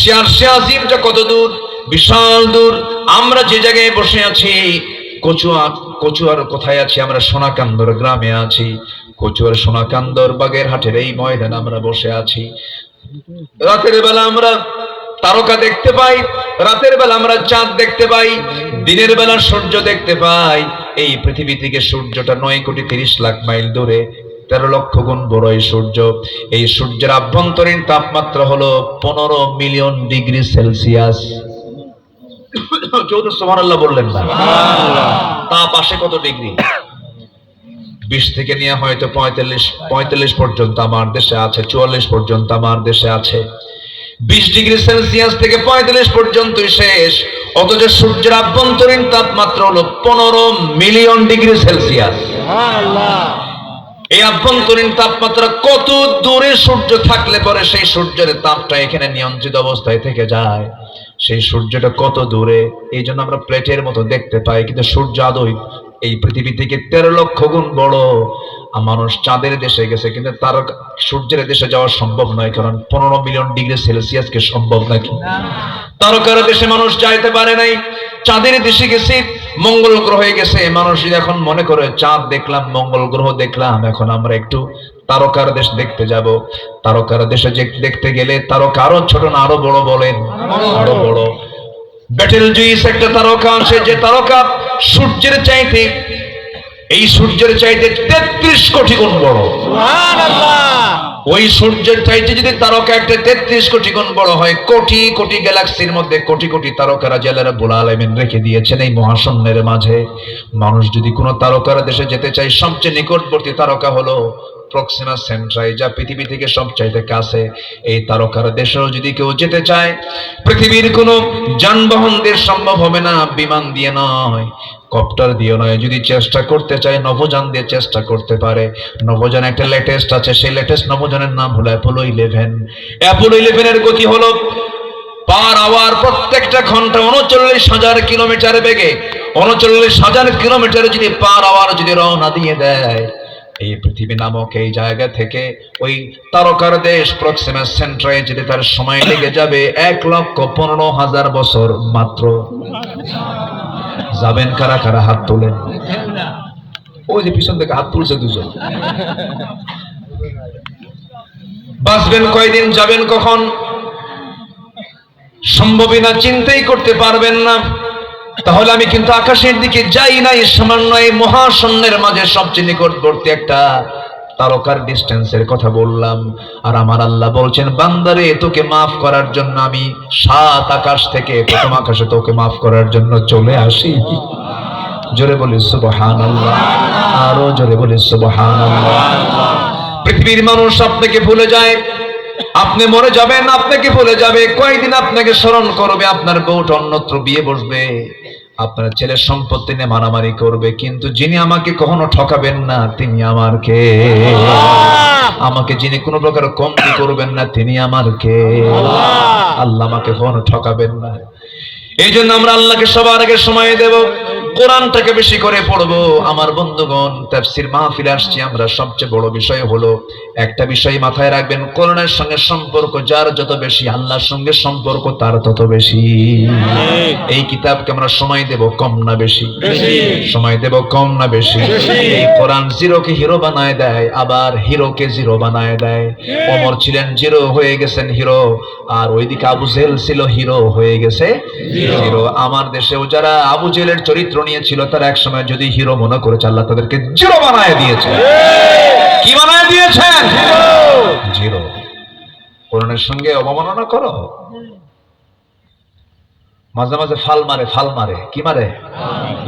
সে আরশে আজিমটা কত দূর, বিশাল দূর। আমরা যে জায়গায় বসে আছি, কচুয়ার কোথায় আছি আমরা? সোনাকান্দর গ্রামে আছি। কচুয়ার সোনাকান্দর বাগেরহাটের এই ময়দানে আমরা বসে আছি। রাতের বেলা আমরা তারকা দেখতে পাই, রাতের বেলা আমরা চাঁদ দেখতে পাই, দিনের বেলা সূর্য দেখতে পাই। এই পৃথিবী থেকে সূর্যটা 9,30,00,000 মাইল দূরে, 13 লক্ষ গুণ বড় এই সূর্য। এই সূর্যের আভ্যন্তরীণ তাপমাত্রা হলো 15 মিলিয়ন ডিগ্রি সেলসিয়াস। চৌধুরী সুবহানাল্লাহ বললেন না? তাপ আসে কত ডিগ্রি? 20 থেকে নিয়ে হয়তো 45 পর্যন্ত আমার দেশে আছে, 44 পর্যন্ত আমার দেশে আছে। 20 ডিগ্রি সেলসিয়াস থেকে 45 পর্যন্তই শেষ। অথচ সূর্যের আভ্যন্তরীণ তাপমাত্রা হলো 15 মিলিয়ন ডিগ্রি সেলসিয়াস। এই আভ্যন্তরীণ তাপমাত্রা কত দূরে সূর্য থাকলে পরে সেই সূর্যের তাপটা এখানে নিয়ন্ত্রিত অবস্থায় থেকে যায়? সেই সূর্যটা কত দূরে, এই জন্য আমরা প্লেটের মতো দেখতে পাই, কিন্তু সূর্য আদৌ এই পৃথিবী থেকে 13 লক্ষ গুণ বড়। মানুষ চাঁদের দেশে গেছে, কিন্তু তার সূর্যের দেশে যাওয়া সম্ভব নয়, কারণ 15 মিলিয়ন ডিগ্রি সেলসিয়াসকে সম্ভব নাকি? তারকার দেশে মানুষ যাইতে পারে নাই, চাঁদের দেশে গেছে, মঙ্গল গ্রহে গেছে। মানুষ এখন মনে করে চাঁদ দেখলাম, মঙ্গল গ্রহ দেখলাম, এখন আমরা একটু তারকার দেশ দেখতে যাব। তারকার দেশে দেখতে গেলে তারকা আরো ছোট না আরো বড়? বলেন, আরো বড়। বেটেলজুইস একটা তারকা আছে, যে তারকা সূর্যের চাইতে, এই সূর্যের চাইতে 33 কোটি গুণ বড়। ওই সূর্যের চাইতে যদি তারকা একটা 33 কোটি গুণ বড় হয়, কোটি কোটি গ্যালাক্সির মধ্যে কোটি কোটি তারকারা আল্লাহ রাব্বুল আলামিন রেখে দিয়েছেন এই মহাশূন্যের মাঝে। মানুষ যদি কোনো তারকার দেশে যেতে চায়, সবচেয়ে নিকটবর্তী তারকা হলো প্রক্সিমা সেন্ট্রাই, যা পৃথিবী থেকে সবচাইতে কাছে। এই তারকার দেশেও যদি কেউ যেতে চায়, পৃথিবীর কোনো যানবাহন দিয়ে সম্ভব হবে না, বিমান দিয়ে নয়, কপ্টার দিয়ে নয়। যদি চেষ্টা করতে চায়, নভোযান দিয়ে চেষ্টা করতে পারে। নভোযান একটা লেটেস্ট আছে, সেই লেটেস্ট নভোযানের নাম হলো অ্যাপোলো 11। অ্যাপোলো 11 এর গতি হলো পার আওয়ার, প্রত্যেকটা ঘন্টা 39,000 কিলোমিটার বেগে, 39,000 কিলোমিটার যদি পার আওয়ার যদি রওনা দিয়ে দেয়, এই পৃথিবী নামক এই জায়গা থেকে ওই তারকার দেশ প্রক্সিমা সেন্ট্রায় যেতে তার সময় লেগে যাবে 1,15,000 বছর মাত্র। যাবেন কারা কারা? হাত তোলেন। ওই যে পিছন থেকে হাত তুলছে দুজন। বাঁচবেন কয়দিন, যাবেন কখন? সম্ভবই না, চিন্তাই করতে পারবেন না। তাহলে আমি কিন্তু আকাশের দিকে যাই নাই, সামান্য এই মহাশূন্যের মাঝে সবচেয়ে নিকটবর্তী একটা তারকার ডিস্টেন্সের কথা বললাম। আর আমার আল্লাহ বলছেন, বান্দারে তোকে মাফ করার জন্য আমি 7 আকাশ থেকে প্রথম আকাশে তোকে মাফ করার জন্য চলে আসি। জোরে বলি সুবহানাল্লাহ, আরো জোরে বলি সুবহানাল্লাহ। পৃথিবীর মানুষ আপনাকে ভুলে যায়, আপনি মরে যাবেন, আপনাকে ভুলে যাবে, কয়েকদিন আপনাকে স্মরণ করবে, আপনার বউটা অন্যত্র বিয়ে বসবে, আপনার ছেলের সম্পত্তি নিয়ে মারামারি করবে, কিন্তু যিনি আমাকে কখনো ঠকাবেন না তিনি আমার কে? আমাকে যিনি কোনো প্রকার কমতি করবেন না তিনি আমার কে? আল্লাহ আমাকে কখনো ঠকাবেন না। এই জন্য আমরা আল্লাহকে সবার আগে সময় দেব, কোরআনটাকে বেশি করে পড়বো। আমার বন্ধুগণ, তাফসীর মাহফিলে আসছি আমরা, সবচেয়ে বড় বিষয় হলো একটা বিষয় মাথায় রাখবেন, কোরআনের সঙ্গে সম্পর্ক যার যত বেশি, আল্লাহর সঙ্গে সম্পর্ক তার তত বেশি। এই কিতাবকে আমরা সময় দেব কম না বেশি? সময় দেব কম না বেশি? এই কোরআন জিরোকে হিরো বানায় দেয়, আবার হিরোকে জিরো বানায় দেয়। ওমর ছিলেন জিরো, হয়ে গেছেন হিরো, আর ওইদিকে আবু জেহেল ছিল হিরো, হয়ে গেছে জিরো। আমার দেশেও যারা আবু জেহেলের চরিত্র নিয়েছিল, তারা এক সময় যদি হিরো মনে করেছে, আল্লাহ তাদেরকে জিরো বানায় দিয়েছে। কি বানায় দিয়েছেন? জিরো। কোরআনের সঙ্গে অবমাননা করো, মাঝে মাঝে ফাল মারে, কি মারে?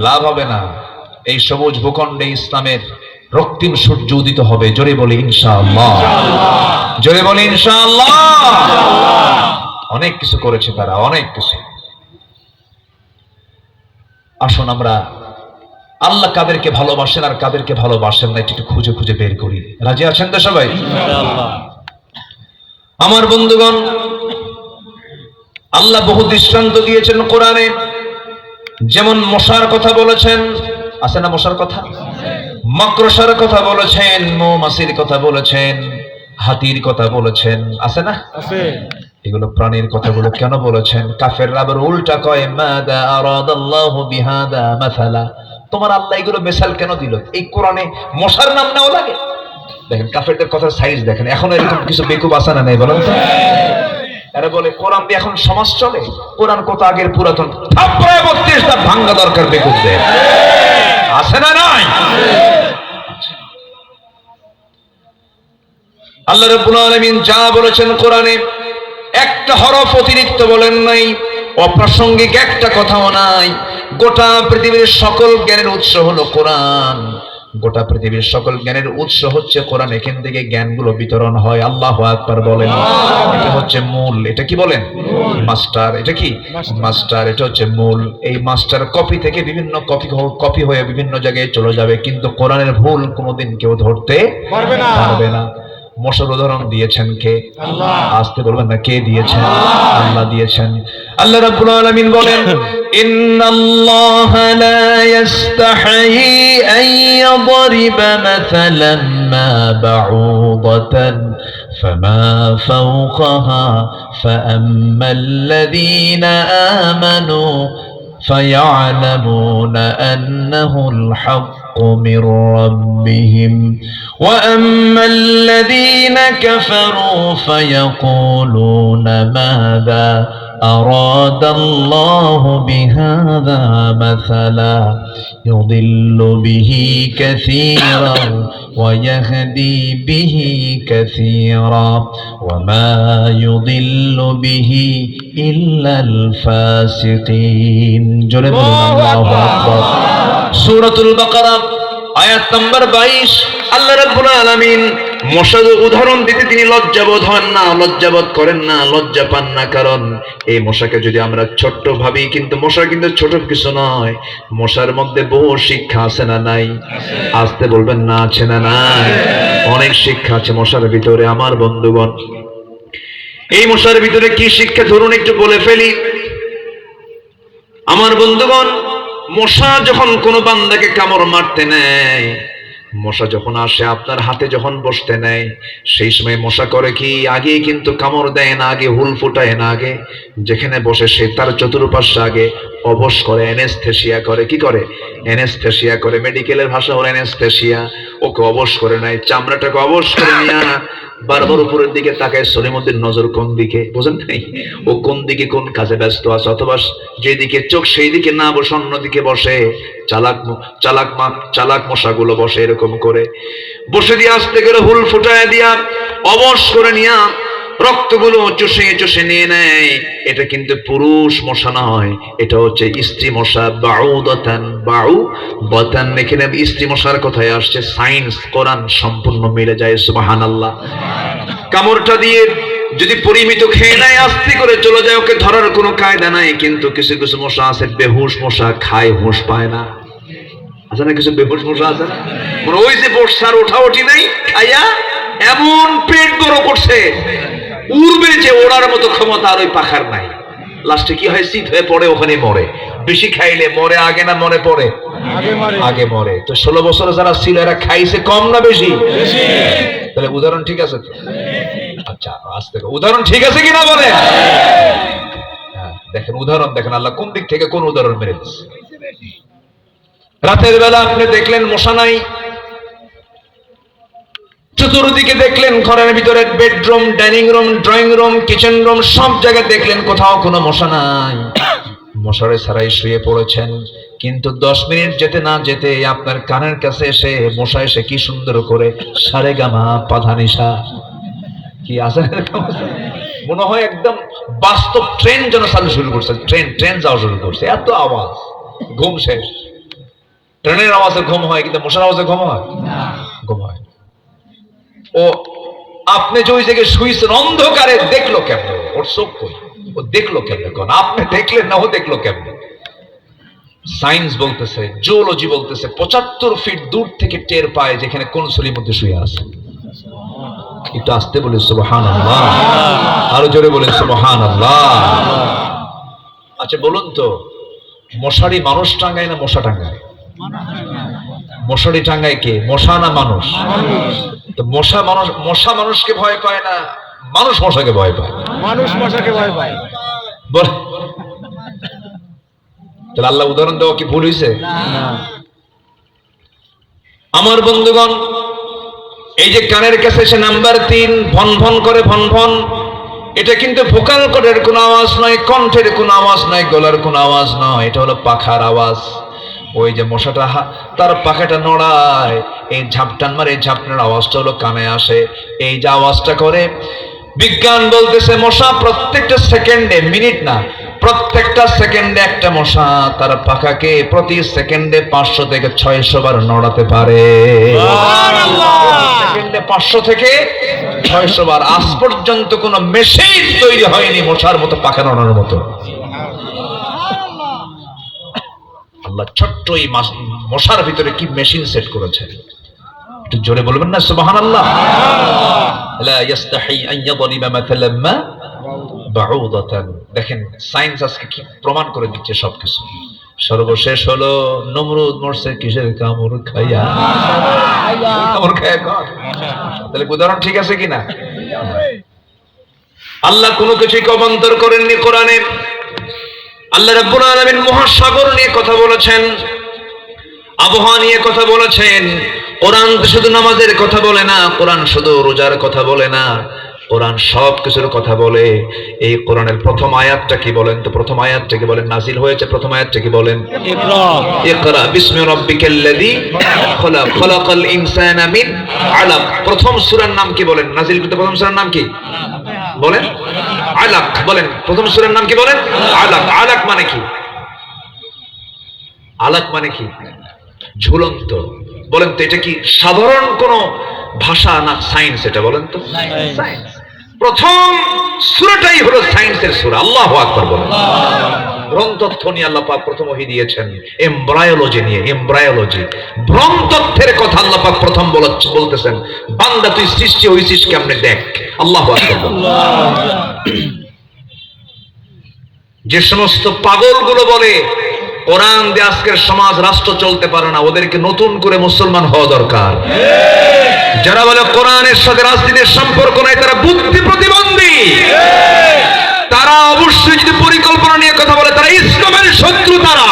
লাভ হবে না। এই সবুজ ভূখণ্ডে ইসলামের রক্তিম সূর্য উদিত হবে। জোরে বলি ইনশাআল্লাহ, জোরে বলি ইনশাআল্লাহ। অনেক কিছু করেছে তারা, অনেক কিছু। আসুন আমরা আল্লাহ কাদেরকে ভালোবাসেন আর কাদেরকে ভালোবাসেন না একটু খুঁজে খুঁজে বের করি। রাজি আছেন তো সবাই? আমার বন্ধুগণ, আল্লাহ বহু দৃষ্টান্ত দিয়েছেন কোরআনে। যেমন মশার কথা বলেছেন, আছে না মশার কথা? মাকড়সার কথা বলেছেন, মৌমাছির কথা বলেছেন, হাতির কথা বলেছেন, আছে না? এগুলো প্রাণীর কথাগুলো কেন বলেছেন? কাফেররা আবার উল্টা কয় মাদা আরাদাল্লাহু বিহাদা মাসালা, তোমার আল্লাহ এগুলো মিসাল কেন দিল? এই কোরআনে মশার নাম নাও লাগে। দেখেন কাফেরদের কথার সাইজ দেখেন। এখন এরকম কিছু বেকুব আছে না নাই বলেন তো? এরা বলে কোরআন দিয়ে এখন সমাজ চলে। কোরআন কত আগের পুরাতন, থাপ্পড়ায় 32টা ভাঙ্গা দরকার বেকুবদের। আছে না নাই? আল্লাহ রাব্বুল আলামিন যা বলেছেন কোরআনে একটা হরফ অতিরিক্ত বলেন নাই, অপ্রাসঙ্গিক একটা কথাও নাই। গোটা পৃথিবীর সকল জ্ঞানের উৎস হলো কোরআন। গোটা পৃথিবীর সকল জ্ঞানের উৎস হচ্ছে কোরআন। এখান থেকে জ্ঞানগুলো বিতরণ হয়। আল্লাহু আকবার বলেন। এটা হচ্ছে মূল। এটা কি বলেন? মাস্টার। এটা কি মাস্টার? এটা হচ্ছে মূল। এই মাস্টার কপি থেকে বিভিন্ন কপি হয়ে বিভিন্ন জায়গায় চলে যাবে, কিন্তু কোরআনের ভুল কোনোদিন কেউ ধরতে পারবে না। মশার উদাহরণ দিয়েছেন কে? আল্লাহ। আসতে বলবেন না, কে দিয়েছেন? আল্লাহ দিয়েছেন। আল্লাহ রাব্বুল আলামিন বলেন ইন্নাল্লাহা লা ইস্তাহি আন ইয়াদরিবা মাসালান মা বাউদাতান ফামা ফাওকাহা ফাআম্মাল্লাযীনা আমানু فيعلمون أنه الحق من ربهم وأما الذين كفروا فيقولون ماذا أراد الله بهذا مثلا يضل به كثيرا ويهدي به كثيرا وما يضل به إلا الفاسقين جل الله أكبر সূরাতুল বাকারা আয়াত নাম্বার 22 আল্লাহ রাব্বুল আলামিন মশার উদাহরণ দিতে তিনি লজ্জাবোধ হন না, লজ্জাবোধ করেন না, লজ্জা পান না। কারণ এই মশাকে যদি আমরা ছোট্ট ভাবি, কিন্তু মশা কিন্তু ছোট কিছু নয়। মশার মধ্যে বহু শিক্ষা আছে না নাই? আসতে বলবেন না, আছে না নাই? অনেক শিক্ষা আছে মশার ভিতরে আমার বন্ধুগণ। এই মশার ভিতরে কি শিক্ষা ধরুন একটু বলে ফেলি আমার বন্ধুগণ। মশা যখন কোনো বান্দাকে কামড় মারতে নেয়, মশা যখন আসে আপনার হাতে যখন বসতে নেয়, সেই সময় মশা করে কি? আগে কিন্তু কামড় দেয় না, আগে হুল ফুটায় না, আগে যেখানে বসে সে তার চতুর্পাশ্বে আগে অবশ করে, অ্যানেস্থেসিয়া করে। কি করে? অ্যানেস্থেসিয়া করে। মেডিকেলের ভাষা হলো অ্যানেস্থেসিয়া। ওকে অবশ করে নেয়, চামড়াটাকে অবশ করে নিয়ে বারবার উপরের দিকে তাকায়। সলিমুদ্দিন নজর কোন দিকে, বোঝেন নাই? ও কোন দিকে কোন কাজে ব্যস্ত আছে, অথবা যেদিকে চোখ সেই দিকে না বসে অন্যদিকে বসে। চালাক মশাগুলো বসে এরকম করে, বসে দিয়ে আসতে গেলে হুল ফুটায় দিয়া অবশ করে নিয়া রক্তগুলো চুষে চুষে নিয়ে নেয়। এটা কিন্তু পুরুষ মশা নয়, এটা হচ্ছে স্ত্রী মশা। বাউদাতান, এখানে স্ত্রী মশার কথায় আসছে। সায়েন্স কোরআন সম্পূর্ণ মিলে যায়। সুবহানাল্লাহ। কামড়টা দিয়ে যদি পরিমিত খেয়ে নেয়, আস্তে করে চলে যায়, ওকে ধরার কোনো কায়দা নাই। কিন্তু কিছু কিছু মশা আছে বেহুশ মশা, খায় হুঁশ পায় না। আছে না কিছু বেহুশ মশা আছে না? ওই যে বর্ষার ওঠাওঠি নাই, খাইয়া এমন পেট বড় করছে, উড়বে যে ওড়ার মতো ক্ষমতা আর ওই পাখার নাই। লাস্টে কি হয়? শীত হয়ে পড়ে, ওখানে মরে। বেশি খাইলে মরে আগে না মনে পড়ে? আগে মরে। তো 16 বছর যারা ছিল এরা খাইছে কম না বেশি? তাহলে উদাহরণ ঠিক আছে তো? আচ্ছা আস্তে উদাহরণ ঠিক আছে কিনা বলে? দেখেন উদাহরণ দেখেন আল্লাহ কোন দিক থেকে কোন উদাহরণ মেরে দিচ্ছে। রাতের বেলা আপনি দেখলেন মশা নাই, চতুর্দিকে দেখলেন ঘরের ভিতরে bedroom, dining room, drawing room, kitchen room সব জায়গায় দেখলেন কোথাও কোনো মশা নাই। মশারে ছাড়াই শুয়ে পড়েছেন, কিন্তু 10 মিনিট যেতে না যেতে আপনার কানের কাছে এসে মশা এসে কি সুন্দর করে সারেগামা পাধানিসা কি আছে মনে হয় একদম বাস্তব ট্রেন যেন চালু শুরু করছে। ট্রেন যাওয়া শুরু করছে, এত আওয়াজ। ঘুম শেষ। ট্রেনের আওয়াজে ঘুম হয়, কিন্তু মশার আওয়াজে ঘুম হয়? ঘুম হয়। ও আপনি যে ওই জায়গায় শুয়েছেন অন্ধকারে দেখলো কেমন? ওর চোখ কই? ও দেখলো কেমন? কোন আপনি দেখলেন না, ও দেখলো কেমন? সায়েন্স বলতেছে, জিওলজি বলতেছে 75 ফিট দূর থেকে টের পায় যেখানে কোন সলির মধ্যে শুয়ে আছে। একটু আসতে বলে সুবহানাল্লাহ, আরো জোরে বলে সুবহানাল্লাহ। আচ্ছা বলুন তো, মশারি মানুষ টাঙ্গায় না মশা টাঙ্গায়? মশারি টাঙ্গায় কে? মশা না মানুষ? তো মশা মানুষকে ভয় পায় না, মানুষ মশাকে ভয় পায়, মানুষ মশাকে ভয় পায়। বল তাহলে আল্লাহ উদাহরণ দেওয়া কি ভুল হয়েছে? আমার বন্ধুগণ, এই যে কানের কাছে সে নাম্বার 3 ভন ভন করে, ভন ভন, এটা কিন্তু ভোকাল কর্ডের কোনো আওয়াজ নয়, কণ্ঠের কোনো আওয়াজ নয়, গলার কোনো আওয়াজ নয়, এটা হলো পাখার আওয়াজ। ওই যে মশাটা তার পাখাটা নড়ায়, এই ঝাপটান মারে, এই ঝাপটার আওয়াজটা হলো কানে আসে। এই যে আওয়াজটা করে, বিজ্ঞান বলতেছে মশা প্রত্যেকটা সেকেন্ডে, মিনিট না, প্রত্যেকটা সেকেন্ডে একটা মশা তার পাখাকে প্রতি সেকেন্ডে 500 থেকে 600 বার নড়াতে পারে। সেকেন্ডে 500 থেকে 600 বার। আজ পর্যন্ত কোনো মেশিন তৈরি হয়নি মশার মতো পাখা নড়ানোর মতো। আল্লাহ ছোট্ট এই মশার ভিতরে কি মেশিন সেট করেছেন, একটু জোরে বলবেন না সুবহানাল্লাহ। লা ইস্তাহি আন ইয়াদরিবা মাসালাম মা বাউদাতান। দেখেন সায়েন্স আজকে কি প্রমাণ করে দিচ্ছে সবকিছু। সর্বশেষ হলো নমরুদ মরছে কিসের কামড় খাইয়া, কামড় খাইয়া কর। তাহলে উদাহরণ ঠিক আছে কিনা? আল্লাহ কোনো কিছুই অবান্তর করেননি কোরআনে। আল্লাহ রাব্বুল আলামিন মহাসাগর নিয়ে কথা বলেছেন, আবহাওয়া নিয়ে কথা বলেছেন। কোরআন শুধু নামাজের কথা বলে না, কোরআন শুধু রোজার কথা বলে না, কোরআন সব কিছুর কথা বলে। এই কোরআনের প্রথম আয়াতটা কি বলেন তো? প্রথম আয়াতটা কি বলেন নাজিল হয়েছে? প্রথম আয়াতটা কি বলেন? ইকরা বিসমি রাব্বিকাল্লাযী খলাক, খলাকাল ইনসানা মিন আলাক। প্রথম সূরার নাম কি বলেন? নাজিলকৃত প্রথম সূরার নাম কি বলেন? আলাক। বলেন প্রথম সূরার নাম কি বলেন? আলাক। আলাক মানে কি? আলাক মানে কি? ঝুলন্ত। বলেন তো এটা কি সাধারণ কোন ভাষা না সায়েন্স? এটা বলেন তো। সায়েন্স। প্রথম সূরাটাই হলো সায়েন্সের সূরা। আল্লাহু আকবার বলেন। ভ্রণতত্ত্ব নিয়ে আল্লাহ পাক প্রথম ওহী দিয়েছেন, এমব্রায়োলজি নিয়ে। এমব্রায়োলজি, ভ্রণতত্ত্বের কথা আল্লাহ পাক প্রথম বলতেছেন, বান্দা তুই সৃষ্টি হইছিস কেমনে দেখ। আল্লাহু আকবার। যে সমস্ত পাগলগুলো বলে কোরআন দিয়ে আজকের সমাজ রাষ্ট্র চলতে পারে না, ওদেরকে নতুন করে মুসলমান হওয়া দরকার। যারা বলে কোরআনের সাথে রাজনীতির সম্পর্ক নাই, তারা বুদ্ধি প্রতিবন্ধী। তারা অবশ্যই যদি পরিকল্পনা নিয়ে কথা বলে, তারা ইসলামের শত্রু। তারা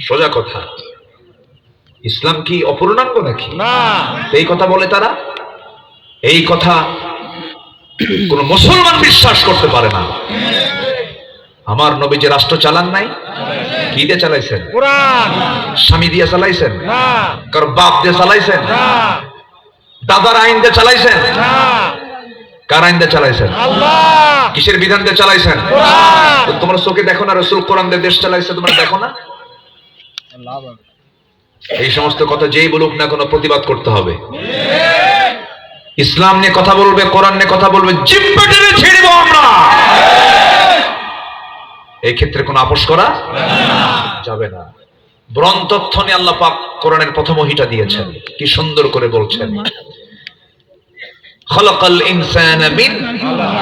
সোজা কথা, ইসলাম কি অপূর্ণাঙ্গ নাকি? না। এই কথা বলে তারা, এই কথা কোন মুসলমান বিশ্বাস করতে পারে না। আমার নবী যে রাষ্ট্র চালান নাই, কি দিয়ে চালাইছেন? কোরআন। স্বামী দিয়ে চালাইছেন না, কার বাপ দিয়ে চালাইছেন না, দাদার আইন দিয়ে চালাইছেন না, কার আইন দিয়ে চালাইছেন? আল্লাহ। কিসের বিধান দিয়ে চালাইছেন? কোরআন। তোমরা চোখে দেখো না রাসূল কোরআন দিয়ে দেশ চালাইছে, তোমরা দেখো না? এই সমস্ত কথা যেই বলুক না কোনো প্রতিবাদ করতে হবে। ইসলাম নিয়ে কথা বলবে, কোরআন নিয়ে কথা বলবে, জিহ্বা টেনে ছেড়ে দেব আমরা। এই ক্ষেত্রে কোনো আপোষ করা যাবে না। ভ্রণতত্ত্ব নিয়ে আল্লাহ পাক কোরআনের প্রথম ওহীটা দিয়েছেন, কি সুন্দর করে বলছেন, খলাকাল ইনসানা মিন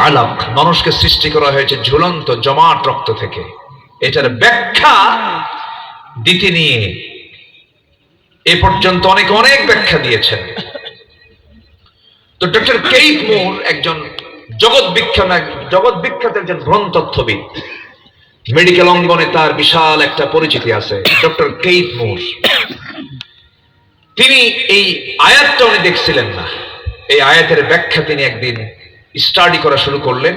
আলাক। মানুষকে সৃষ্টি করা হয়েছে ঝুলন্ত জমাট রক্ত থেকে। এটার ব্যাখ্যা দিতে নিয়ে এ পর্যন্ত অনেক অনেক ব্যাখ্যা দিয়েছেন। তো ডক্টর কেইথ মুর একজন জগৎ বিখ্যাত একজন ভ্রণতত্ত্ববিদ। মেডিকেল অঙ্গনে তার বিশাল একটা পরিচিতি আছে, ডক্টর কেইথ মুর। তিনি এই আয়াতটা উনি দেখছিলেন না, এই আয়াতের ব্যাখ্যা তিনি একদিন স্টাডি করা শুরু করলেন।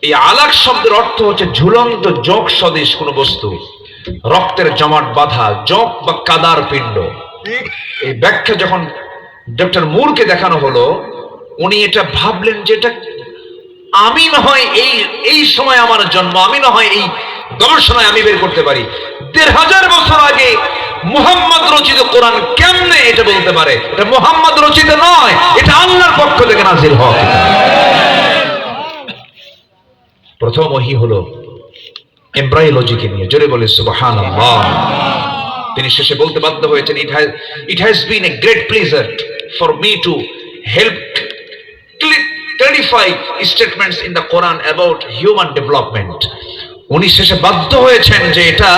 এই আলাক শব্দের অর্থ হচ্ছে ঝুলন্ত জগ সদৃশ কোন বস্তু, রক্তের জমাট বাঁধা জগ বা কাদার পিণ্ড। এই ব্যাখ্যা যখন ডক্টর মুরকে দেখানো হলো, উনি এটা ভাবলেন যে এটা আমি না হয় এই সময় আমার জন্ম, আমি না হয় এই গবেষণায় আমি বের করতে পারি ১৫০০ বছর আগে মুহাম্মদ রচিত কোরআন কেমনে এটা বলতে পারে? এটা মুহাম্মদ রচিত নয়, এটা আল্লাহর পক্ষ থেকে নাযিল হওয়া কিতাব। প্রথম ওহী হলো এমব্রায়োলজিকে নিয়ে। জোরে বলে সুবহানাল্লাহ। তিনি শেষে বলতে বাধ্য হয়েছেন, it has been a great pleasure for me to help clarify statements in the Quran about human development. উনি শেষে বাধ্য হয়েছেন যে এটা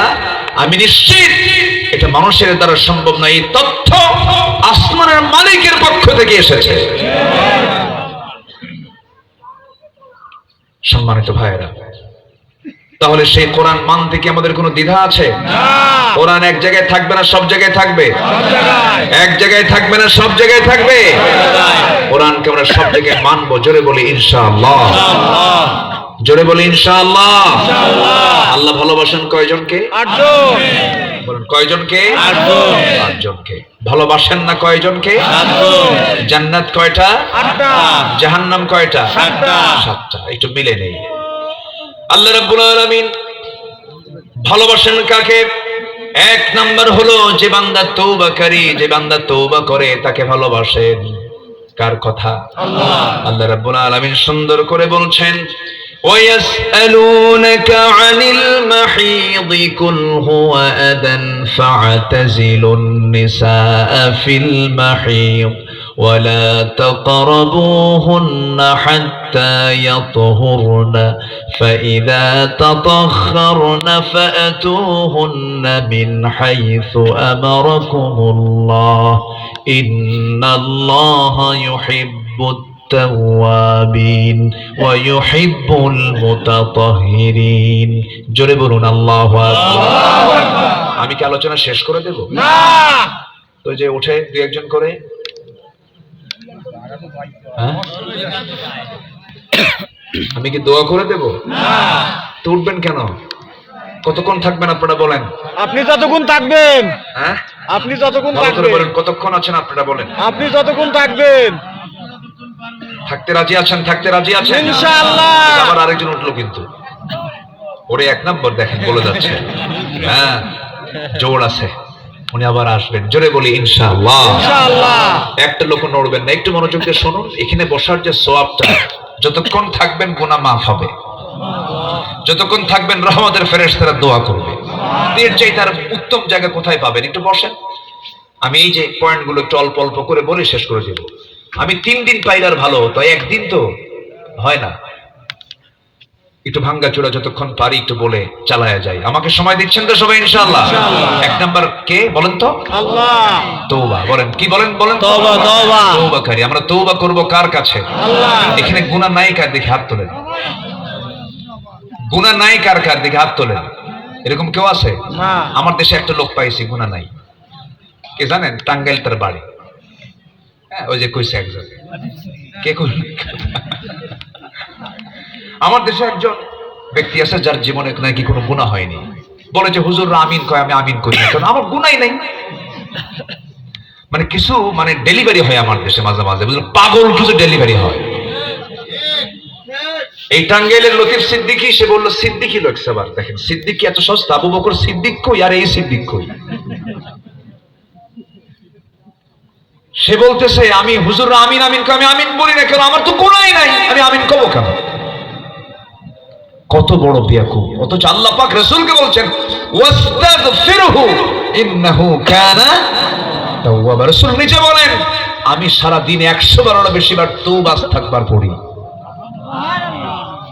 আমি নিশ্চিত এটা মানুষের দ্বারা সম্ভব নয়। এই তথ্য আসমানের মালিকের পক্ষ থেকে এসেছে। সম্মানিত ভাইয়েরা, তাহলে সেই কোরআন মানতে কি আমাদের কোনো দ্বিধা আছে? কোরআন এক জায়গায় থাকবে না সব জায়গায় থাকবে? এক জায়গায় থাকবে না সব জায়গায় থাকবে? কোরআনকে আমরা সব জায়গায় মানবো। জোরে বলি ইনশাআল্লাহ। জোরে বলি ইনশাআল্লাহ। আল্লাহ ভালোবাসেন কয়জনকে? 8 জন। বলেন কয়জনকে? 8 জন। 8 জনকে। ভালোবাসেন না কয়জনকে? 7 জন। জান্নাত কয়টা? 8টা। জাহান্নাম কয়টা? 7টা। 7টা। একটু মিলে নেই। আল্লাহ রাব্বুল আলামিন ভালোবাসেন কাকে? এক নাম্বার হলো যে বান্দা তওবাকারী, যে বান্দা তওবা করে তাকে ভালোবাসেন। কার কথা? আল্লাহ। আল্লাহ রাব্বুল আলামিন সুন্দর করে বলছেন, وَيَسْأَلُونَكَ عَنِ الْمَحِيضِ قُلْ هُوَ أَذًى فَاعْتَزِلُوا النِّسَاءَ فِي الْمَحِيضِ وَلَا تَقْرَبُوهُنَّ حَتَّى يَطْهُرْنَ فَإِذَا تَطَهَّرْنَ فَأْتُوهُنَّ مِنْ حَيْثُ أَمَرَكُمُ اللَّهُ إِنَّ اللَّهَ يُحِبُّ التوابين ويحب المتطهرين। জোরে বলুন আল্লাহু আকবার। আমি কি আলোচনা শেষ করে দেব? না। তো যে উঠে দুই একজন করে, আমি কি দোয়া করে দেব? না। তো উঠবেন কেন? কতক্ষণ থাকবেন আপনারা বলেন? আপনি যতক্ষণ থাকবেন। হ্যাঁ, আপনি যতক্ষণ থাকবেন। বলেন কতক্ষণ আছেন আপনারা বলেন? আপনি যতক্ষণ থাকবেন। থাকতে রাজি আছেন? থাকতে রাজি আছেন ইনশাআল্লাহ। আবার আরেকজন উঠলো কিন্তু, ওরে এক নম্বর দেখেন বলে যাচ্ছে। হ্যাঁ, জোর আছে, উনি আবার আসবেন। জোরে বলি ইনশাআল্লাহ। ইনশাআল্লাহ। একটা লোক নড়বেন না। একটু মনোযোগ দিয়ে শুনুন। এখানে বসার যে সওয়াবটা, যতক্ষণ থাকবেন গুনাহ মাফ হবে, যতক্ষণ থাকবেন রহমতের ফেরেশতারা দোয়া করবে। এর চাইতে আর উত্তম জায়গা কোথায় পাবেন? একটু বসেন। আমি এই যে পয়েন্টগুলো একটু অল্প অল্প করে বলে শেষ করে দেব। আমি 3 দিন পাইলার ভালো হতো, একদিন তো হয় না। একটু ভাঙ্গা চূড়া যতক্ষণ পারি একটু বলে চালায়া যায়। আমাকে সময় দিচ্ছেন তো সবাই ইনশাআল্লাহ? এক নাম্বার কে বলেন তো? আল্লাহ। তওবা বলেন। কি বলেন? বলেন তওবা। তওবা। তওবাকারী। আমরা তওবা করব কার কাছে? আল্লাহ। এখানে গুনাহ নাই কার? দেখে হাত তোলেন। গুনাহ নাই কার কার? দেখে হাত তোলেন। এরকম কেউ আছে? না। আমার দেশে একটা লোক পাইছি গুনাহ নাই। কে জানেন? টাঙ্গাইল তার বাড়ি। হ্যাঁ, ওই যে কইছে একজন। কে কই? আমার দেশে একজন ব্যক্তি আছে যার জীবনে নাকি কোনো গুনাহ হয়নি। বলে যে হুজুররা আমিন কয়, আমি আমিন করি না, কারণ আমার গুনাহই নাই। মানে কিছু মানে ডেলিভারি হয় আমার দেশে মাঝে মাঝে, বুঝলেন? পাগল কিছু ডেলিভারি হয়। এই টাঙ্গাইলের লতিফ সিদ্দিকী, সে বললো সিদ্দিকী লোক সবার। দেখেন সিদ্দিকী এত সস্তা। আবু বকর সিদ্দিক কই আর এই সিদ্দিক কই? সে বলতেছে আমি হুজুররা আমিন আমিন কয়, আমি আমিন বলি না, কেন আমার তো গুনাহই নাই, আমি আমিন কব কেন? কত বড় বেয়াকুব! অথচ আল্লাহ পাক রাসূলকে বলছেন ওয়াস্তাগফিরহু ইন্নাহু কানা তাওয়াবা। রাসূল নিজে বলেন আমি সারা দিনে 100 বারেরও বেশি বার তওবা ইস্তিগফার পড়ি।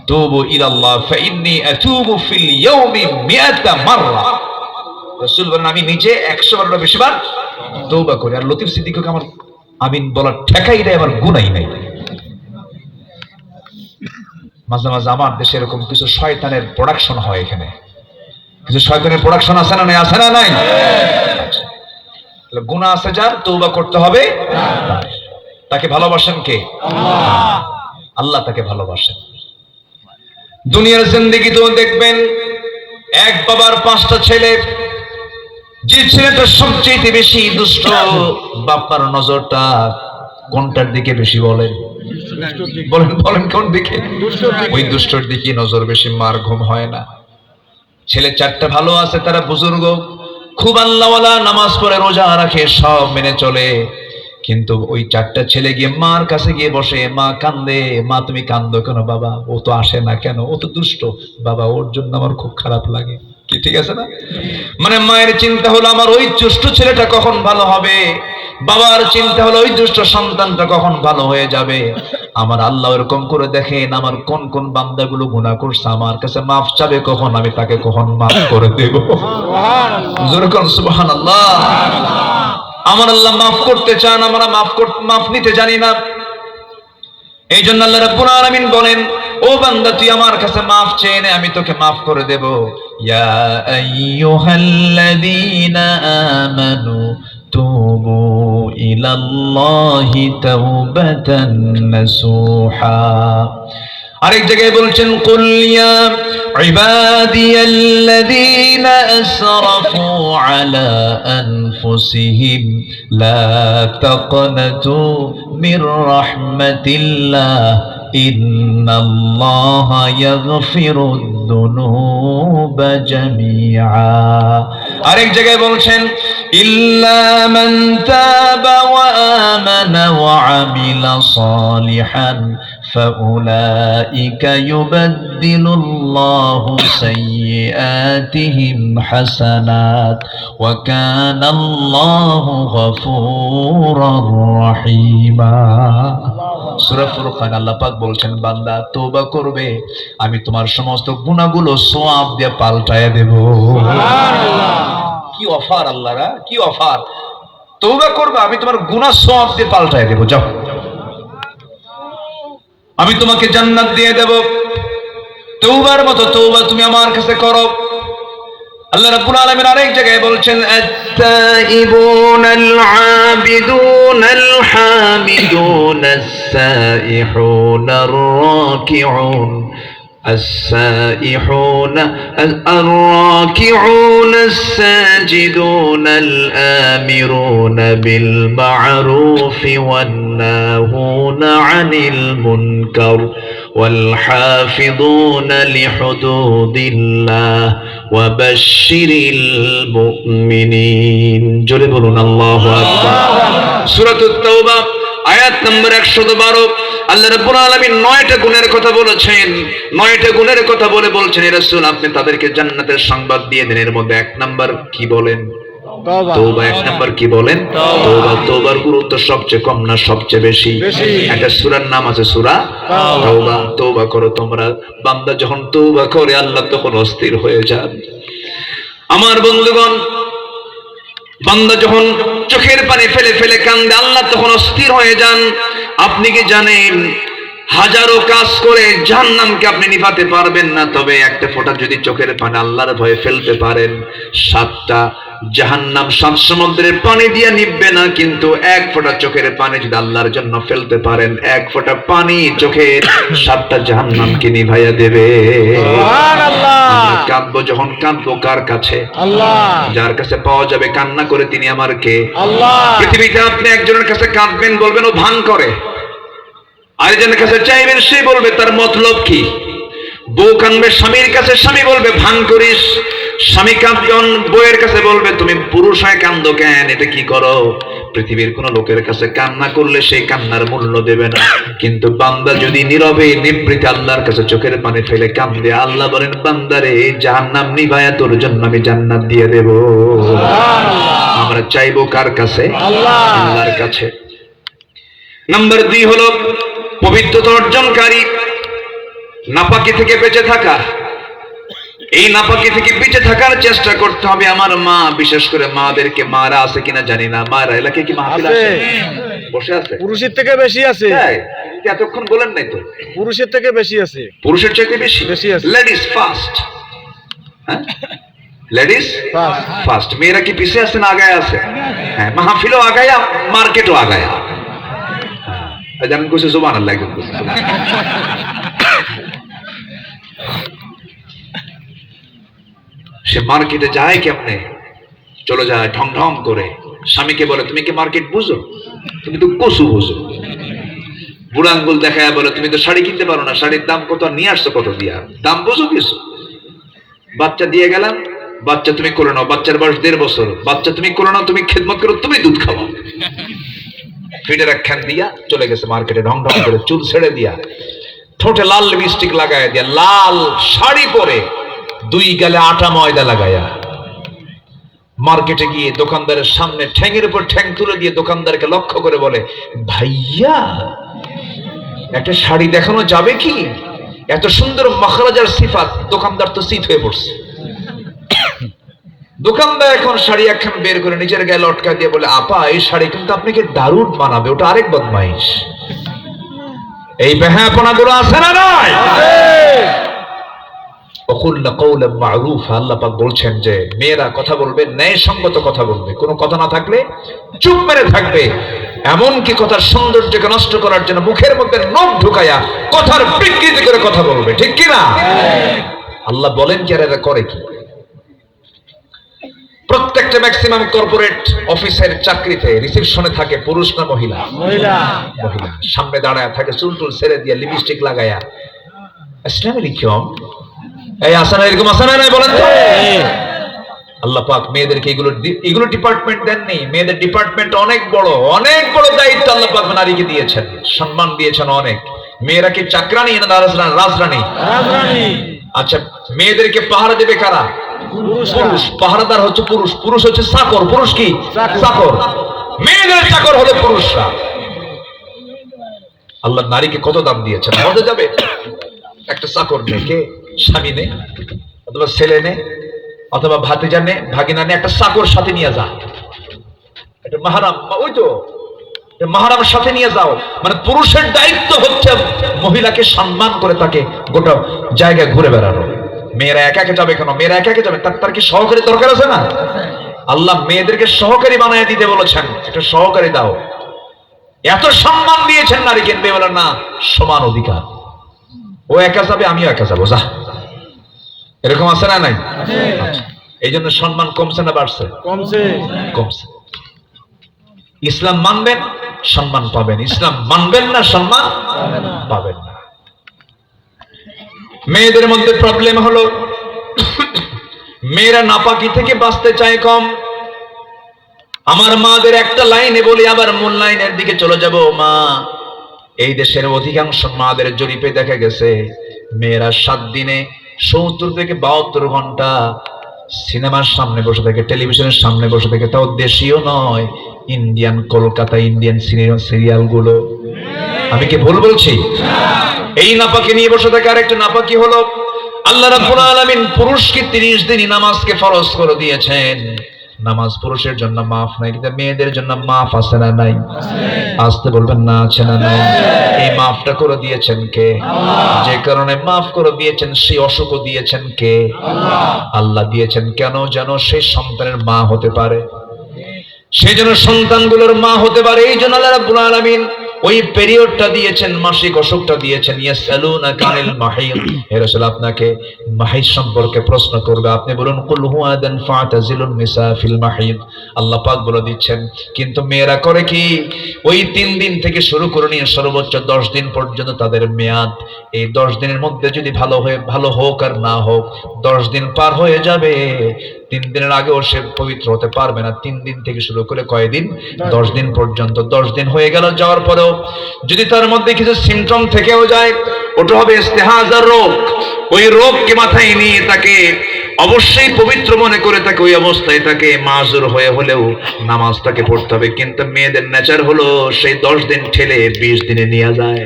তুবু ইলাল্লাহ ফাইন্নী আতুবু ফিল ইয়াউমি 100 মাররা। রাসূল বলেন আমি নিজে 100 বারেরও বেশি বার তওবা করি। আর লতিফ সিদ্দিককে আমার আমিন বলার ঠেকাই দেয়, আমার গুনাহই নাই। মাঝে মাঝে আমার দেশে এরকম কিছু শয়তানের প্রোডাকশন হয়। এখানে কিছু শয়তানের প্রোডাকশন আছে না নাই? আছে না নাই? গুনাহ আছে যার, তওবা করতে হবে। তাকে ভালোবাসেন কে? আল্লাহ। আল্লাহ তাকে ভালোবাসেন। দুনিয়ার জিন্দেগি তো দেখবেন এক বাবার 5টা ছেলে, যে ছেলেটা সবচেয়ে বেশি দুষ্ট, বাবার নজরটা কোনটার দিকে বেশি বলেন? বলেন বলেন কোন দিকে? ওই দুষ্টর দিকে নজর বেশি। মার ঘুম হয় না। ছেলে 4টা ভালো আছে, তারা বুজুর্গ, খুব আল্লাহওয়ালা, নামাজ পড়ে রোজা রাখে, সব মেনে চলে। কিন্তু ওই 4টা ছেলে গিয়ে মার কাছে গিয়ে বসে, মা কান্দে। মা তুমি কান্দো কেন বাবা? ও তো আসে না কেন? ও তো দুষ্ট বাবা, ওর জন্য আমার খুব খারাপ লাগে। কি ঠিক আছে না? মানে মায়ের চিন্তা হলো আমার ওই দুষ্ট ছেলেটা কখন ভালো হবে, বাবার চিন্তা হলো ওই দুষ্ট সন্তানটা কখন ভালো হয়ে যাবে। আমার আল্লাহ এরকম করে দেখেন আমার কোন কোন বান্দাগুলো গুনাহ করছে, আমার কাছে মাফ চাবে কখন, আমি তাকে কখন মাফ করে দেব। জোরে কোন সুবহানাল্লাহ। আমার আল্লাহ মাফ করতে চান, আমরা মাফ নিতে জানি না। এই জন্য আল্লাহ রাব্বুল আলামিন বলেন, ও বান্দা তুই আমার কাছে মাফ চেয়ে নে, আমি তোকে মাফ করে দেব। ইয়া আইয়ুহাল্লাযীনা আমানু তুবু ইলাল্লাহি তাওবাতান নাসুহা। আরেক জায়গায় বলছেন, কুল ইয়া ইবাদিয়াল্লাযীনা আসরাফু আলা আনফুসিহিম লা তাকনাতু মির রাহমাতিল্লাহ ইন্নাল্লাহা ইয়াগফিরুদ যুনুবা জামিআ। আরেক জায়গায় বলছেন, ইল্লা মান তাবা ওয়া আমানা ওয়া আমিলা সালিহান فأولئك يبدل الله سيئاتهم حسنات وكان الله غفورا رحيما। সূরা ফুরকান আল্লাহ পাক বলছেন, বান্দা তওবা করবে, আমি তোমার সমস্ত গুনাহগুলো সওয়াব দিয়ে পাল্টায়া দেব। সুবহানাল্লাহ। কি অফার আল্লাহরা, কি অফার! তওবা করবে, আমি তোমার গুনাহ সওয়াব দিয়ে পাল্টায়া দেব। যাও, আমি তোমাকে জান্নাত দিয়ে দেব। তওবার মতো তওবা তুমি আমার কাছে করো। আল্লাহ রাব্বুল আলামিন আরেক জায়গায় বলছেন, আত-তাইবুনাল আবিদুনাল হামিদুনাস সাইহুনার রাকিউন السائحون الراكعون الساجدون الآمرون بالمعروف والناهون عن المنكر والحافظون لحدود الله وبشر المؤمنين। জোরে বলুন আল্লাহু আকবার। সূরাতুত তাওবা আয়াত নম্বর 112। আল্লাহ রাব্বুল আলামিন 9টা গুণের কথা বলেছেন। 9টা গুণের কথা বলে বলছেন, হে রাসূল আপনি তাদেরকে জান্নাতের সংবাদ দিয়ে দেন। এর মধ্যে 1 নাম্বার কি বলেন? তওবা। 1 নাম্বার কি বলেন? তওবা। তওবার গুরুত্ব সবচেয়ে কম না সবচেয়ে বেশি? একটা সূরার নাম আছে সূরা তওবা। তওবা করো তোমরা। বান্দা যখন তওবা করে আল্লাহ তখন অস্থির হয়ে যান। আমার বন্ধুগণ, বান্দা যখন চোখের পানি ফেলে ফেলে কান্দে আল্লাহ তখন অস্থির হয়ে যান। আপনি কি জানেন, হাজারো কাজ করে জাহান্নামকে আপনি নিভাতে পারবেন না, তবে একটা ফোঁটা যদি চোখের পানি আল্লাহর ভয়ে ফেলতে পারেন, 7টা জাহান্নাম 7 সমুদ্রের পানি দিয়ে নিভবে না। কিন্তু 1 ফোঁটা চোখের পানি যদি আল্লাহর জন্য ফেলতে পারেন, 1 ফোঁটা পানি চোখের 7টা জাহান্নামকে নিভাইয়া দেবে। সুবহানাল্লাহ। আমরা কাঁদবো যখন কাঁদবো কার কাছে? আল্লাহ। যার কাছে পাওয়া যাবে কান্না করে তিনি আমার কে? আল্লাহ। পৃথিবীতে আপনি একজনের কাছে কাঁদবেন, বলবেন ও ভান করে। আরেকজনের কাছে চাইবেন, সে বলবে তার মতলব কি। বউ কাঁদবে স্বামীর কাছে, স্বামী বলবে ভান করিস। স্বামী কাঁদবে বউয়ের কাছে, বলবে তুমি পুরুষ হয়ে কান্দো কেন, এটা কি করো। পৃথিবীর কোন লোকের কাছে কান্না করলে সেই কান্নার মূল্য দেবে না। কিন্তু বান্দা যদি নীরবে নিভৃতে আল্লাহর কাছে চোখের পানি ফেলে কান্দে, আল্লাহ বলেন, বান্দারে জাহান্নাম নিভায়া তোর জন্য আমি জান্নাত দিয়ে দেব। আমরা চাইবো কার কাছে? আল্লাহর কাছে। নাম্বার 2 হলো পবিত্রতা অর্জনকারী, নাপাকি থেকে বেঁচে থাকা। এই নাপাকি থেকে বেঁচে থাকার চেষ্টা করতে হবে। আমার মা, বিশেষ করে মাদেরকে, মারা আছে কিনা জানি না, মারা এলাকায় কি মাহফিল আছে? বসে আছে? পুরুষের থেকে বেশি আছে। এতক্ষণ বলেন নাই তো? পুরুষের থেকে বেশি আছে। পুরুষের চাইতে বেশি আছে। Ladies first. হ্যাঁ, লেডিস ফার্স্ট। মেয়েরা কি পিছিয়ে আছে না আগায় আছে? হ্যাঁ, মাহফিলও আগায়া, মার্কেটও আগায়া। আমি কইছি সুবহানাল্লাহ। সে মার্কেটে যায় কেমনে? চলে যায় ঢং ঢং করে। স্বামীকে বলে, তুমি কি মার্কেট বুঝো? তুমি তো কসু বুঝো। বুড়া আঙ্গুল দেখায় বলে, তুমি তো শাড়ি কিনতে পারো না, শাড়ির দাম কত, নিয়ে আসছো কত দিয়া, দাম বুঝো কিছু? বাচ্চা দিয়ে গেলাম, বাচ্চা তুমি করে নাও, বাচ্চার বয়স 1.5 বছর, বাচ্চা তুমি করে নাও, তুমি খেদমত করো, তুমি দুধ খাওয়াও। ফিডের একখান দিয়া চলে গেছে মার্কেটে, ঢং ঢং করে চুল ছেড়ে দিয়া, ঠোঁটে লাল লিপস্টিক লাগায় দিয়া, লাল শাড়ি পরে, 2 গালে আটা ময়দা লাগায়া মার্কেটে গিয়ে দোকানদারের সামনে ঠ্যাঙের উপর ঠ্যাং তুলে দিয়ে দোকানদারকে লক্ষ্য করে বলে, ভাইয়া একটা শাড়ি দেখানো যাবে কি? এত সুন্দর মখরাজার সিফাত, দোকানদার তো চিত হয়ে পড়ছে। দোকানদার এখন শাড়ি একখান বের করে নিজের গায়ে লটকা দিয়ে বলে, আপা এই শাড়ি কিন্তু আপনাকে দারুণ মানাবে। ওটা আরেক বদমাইশ। এই বেহাপনা গুলো আছে না নাই? আল্লাহ পাক বলছেন যে মেয়েরা কথা বলবে, ন্যায়সঙ্গত কথা বলবে, কোনো কথা না থাকলে চুপ মেরে থাকবে। এমনকি কথার সৌন্দর্যকে নষ্ট করার জন্য মুখের মধ্যে নখ ঢুকায়া কথার বিকৃতি করে কথা বলবে, ঠিক কি না? আল্লাহ বলেন কি আর এরা করে কি? প্রত্যেকটা ম্যাক্সিমাম কর্পোরেট অফিসের চাকরিতে রিসেপশনে থাকে পুরুষ না মহিলা? মহিলা। সামনে দাঁড়ায় থাকে চুল টুল ছেড়ে দিয়ে লিপস্টিক লাগায়া। আসসালামু আলাইকুম, এই আসানা এরকম আসানা নাই বলেন তো? আল্লাহ পাক মেয়েদেরকে এগুলো ডিপার্টমেন্ট দেননি। মেয়েদের ডিপার্টমেন্ট অনেক বড় দায়িত্ব আল্লাহ পাক নারীকে দিয়েছেন, সম্মান দিয়েছেন অনেক। মেয়েরা কি চাকরানি না রাজরানী? আচ্ছা, মেয়েদেরকে পাহারা দেবে কারা? পুরুষ। পাহারাদার হচ্ছে পুরুষ, পুরুষ হচ্ছে চাকর। পুরুষ কি? চাকর। মেয়েদের চাকর হলো পুরুষরা। আল্লাহ নারীকে কত দাম দিয়েছেন বোঝা যাবে? একটা চাকর নেই, কে? স্বামী নেই, অথবা ছেলে নেই, অথবা ভাতিজা নেই, ভাগিনা নেই, একটা চাকর সাথে নিয়ে যা। একটা মাহারাম, ওই তো মাহারামের সাথে নিয়ে যাও। মানে পুরুষের দায়িত্ব হচ্ছে মহিলাকে সম্মান করে তাকে গোটা জায়গায় ঘুরে বেড়ানো। মেয়েরা একা একা যাবে কেন? মেয়েরা একা একা যাবে, তার কি সহকারী দরকার আছে না? আল্লাহ মেয়েদেরকে সহকারী বানায় দিতে বলেছেন, একটা সহকারী দাও। এত সম্মান দিয়েছেন নারীকে, মেয়ে বলেন না সমান অধিকার। ও একা যাবে, আমিও একা যাবো, যা। এরকম আছে না নাই? এই জন্য সম্মান কমছে না বাড়ছে? কমছে। ইসলাম মানবেন, সম্মান পাবেন। ইসলাম মানবেন না, সম্মান পাবেন না। মেয়েদের মধ্যে প্রবলেম হলো মেয়েরা নাপাকি থেকে বাঁচতে চায় কম। আমার মাদের একটা লাইনে বলি, আবার মূল লাইনের দিকে চলে যাব। মা, এই দেশের অধিকাংশ মাদের জরিপে দেখা গেছে মেয়েরা 7 দিনে 70 থেকে 72 ঘন্টা সিনেমার সামনে বসে থাকে, টেলিভিশনের সামনে বসে থাকে। তাও দেশীয় নয়, ইন্ডিয়ান, কলকাতা ইন্ডিয়ান সিরিয়াল গুলো। আমি কি ভুল বলছি? এই নাপাকি নিয়ে বসে থাকে। আরেকটা নাপাকি হলো আল্লাহ রাব্বুল আলামিন পুরুষকে 30 দিনই নামাজকে ফরজ করে দিয়েছেন। নামাজ পুরুষের জন্য মাফ নাই, কিন্তু মেয়েদের জন্য মাফ আছে না নাই? আসতে বলবেন না, আছে না নাই? এই মাফটা করে দিয়েছেন কে? যে কারণে মাফ করে দিয়েছেন, সেই অসুখও দিয়েছেন কে? আল্লাহ দিয়েছেন। কেন? যেন সেই সন্তানের মা হতে পারে, সেই জন্য সন্তানগুলোর মা হতে পারে। এই জন্য আল্লাহ রাব্বুল আলামিন ওই পিরিয়ডটা দিয়েছেন, মাসিক অসুখটা দিয়েছেন। ইয়াসআলুনাকা আনিল মাহিদ, হে রাসূল আপনাকে মাহিদ সম্পর্কে প্রশ্ন করবে, আপনি বলুন কুল হুয়া আদান ফাতাজিলুন নিসা ফিল মাহিদ। আল্লাহ পাক বলে দিচ্ছেন। কিন্তু মেয়েরা করে কি? ওই 3 দিন থেকে শুরু করে নিয়ে সর্বোচ্চ 10 দিন পর্যন্ত তাদের মেয়াদ। এই 10 দিনের মধ্যে যদি ভালো হোক আর না হোক, 10 দিন পার হয়ে যাবে, 3 দিনের আগেও সে পবিত্র হতে পারবে না। 3 দিন থেকে শুরু করে কয়দিন? 10 দিন পর্যন্ত। 10 দিন হয়ে গেল, যাওয়ার পরেও যদি তার মধ্যে কিছু সিমটম থেকেও যায়, ওটা হবে ইস্তেহাজার রোগ। ওই রোগকে মাথায় নিয়ে তাকে অবশ্যই পবিত্র মনে করে তাকে ওই অবস্থায় তাকে মাজুর হয়ে হলেও নামাজটাকে পড়তে হবে। কিন্তু মেয়েদের নেচার হলো সেই 10 দিন ঠেলে 20 দিনে নিয়ে যায়।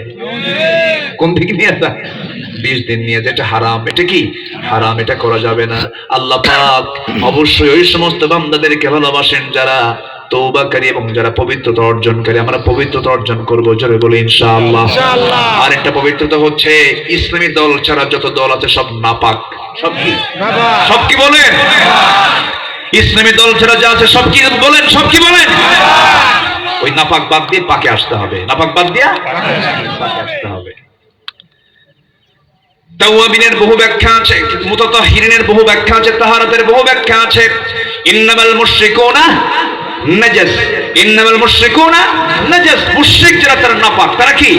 কোন দিকে নিয়ে যায়? 20 দিন নিয়ে যায়। এটা হারাম। এটা কি হারাম? এটা করা যাবে না। আল্লাহ পাক অবশ্যই ওই সমস্ত বান্দাদেরকে ভালোবাসেন যারা তওবাকারী এবং যারা পবিত্রতা অর্জনকারী। আমরা পবিত্রতা অর্জন করব, জোরে বলে ইনশাআল্লাহ। আর একটা পবিত্রতা হচ্ছে ইসলামী দল ছাড়া যত দল আছে সব নাপাক। সব কি? সব কি বলেন? ইসলামী দল ছাড়া যা আছে সব কি বলেন? সব কি বলেন? ওই নাপাক বাদ দিয়ে পাকে আসতে হবে। নাপাক বাদ দিয়ে পাকে আসতে হবে। তাওয়াবিনের বহু ব্যাখ্যা আছে, মুতাতাহহিরিনের বহু ব্যাখ্যা আছে, তাহারাতের বহু ব্যাখ্যা আছে। ইন্নামাল মুশরিকুনা নাজাস, ইন্নামাল মুশরিকুনা নাজাস। মুশরিক যারা তারা নাপাক। তারা কি?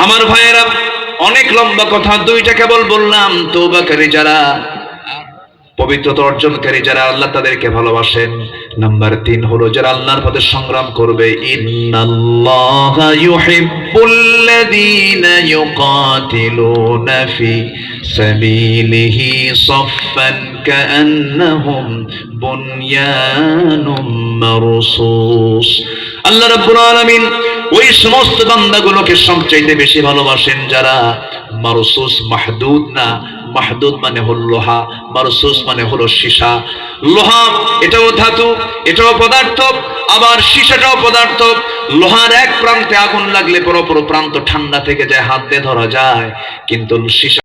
আমার ভাইয়েরা, অনেক লম্বা কথা, 2টা কেবল বললাম। তওবাকারী যারা, পবিত্রতা অর্জনকারী যারা, আল্লাহ তাদেরকে ভালোবাসেন। নাম্বার 3 হলো যারা আল্লাহর পথে সংগ্রাম করবে। ইন্নাল্লাহা ইউহিব্বুল্লাযীনা ইউকাতিলুনা ফি সাবিলিহি সাফফান কাআন্নাহুম বুনয়ানুম মারসুস। আল্লাহ রাব্বুল আলামিন ওই সমস্ত বান্দাগুলোকে সবচাইতে বেশি ভালোবাসেন যারা মারসুস মাহদুদ না, মাহদুদ মানে হলো লোহা, মারসুস মানে হলো সীসা। লোহা এটাও ধাতু, এটাও পদার্থ, আবার সীসাটাও পদার্থ। লোহার এক প্রান্তে আগুন লাগলে পরপর প্রান্ত ঠান্ডা থেকে যায়, হাত দিয়ে ধরা যায়, কিন্তু সীসা